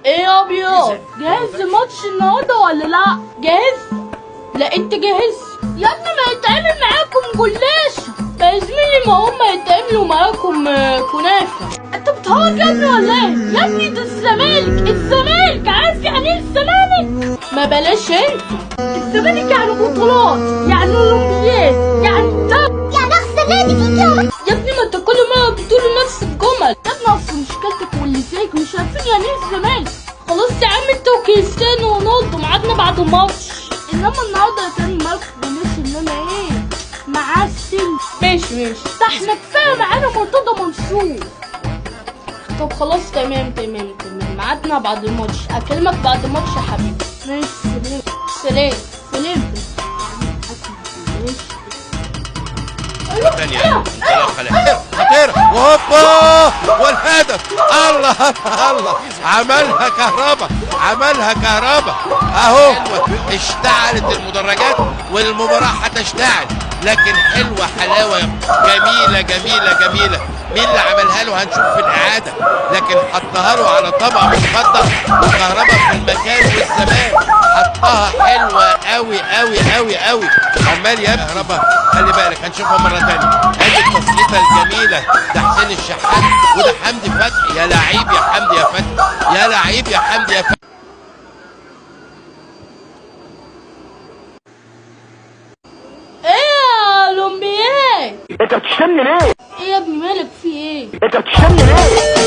ايه يا ابيض، جاهز لماتش النهارده ولا لا؟ جاهز؟ لا انت جاهز؟ يا ابني ما يتعمل معاكم جلاش يا زميلي، ما هم يتعملوا معاكم كنافه. انت بتهرج يا ابني ولا ايه؟ يا ابني ده الزمالك، الزمالك عارف يعني ايه الزمالك؟ ما بلاش انت. الزمالك يعني بطولات، يعني اولمبياد، يعني ده يعني احسن نادي فيك يا ابني. ما انت كل مره بتقولوا نفس الجمل يا ابني، اصل مشكلتك واللي زيك مش عارفين يعني ايه الزمالك. خلاص يا عم انت وكريستيانو ورونالدو ميعادنا بعد الماتش، انما النهارده هتعمل معاك جلاش ان انا ايه معسل. ماشي ده احنا كفايه معانا مرتضى منصور. طب خلاص تمام ميعادنا بعد الماتش، اكلمك بعد الماتش يا حبيبي. ماشي سلام. ثانية خطيرة وهوبا والهدف. الله عملها كهربا اهو. اشتعلت المدرجات والمباراة هتشتعل، لكن حلوة حلاوة جميلة. مين اللي عملها له هنشوف في الإعادة، لكن حطها له على طبق متقدر وكهربا في المكان والزمان حطها حلوة قوي. عمال يا كهربا خلي بالك هنشوفها مرة تانية. ادي التصريفة الجميلة، ده حسين الشحات وده حمدي فتحي. يا لعيب يا حمدي يا فتحي. ايه يا اولمبياد؟ انت بتشتمني ليه؟ ايه يا ابني مالك في ايه؟ انت بتشتمني ليه؟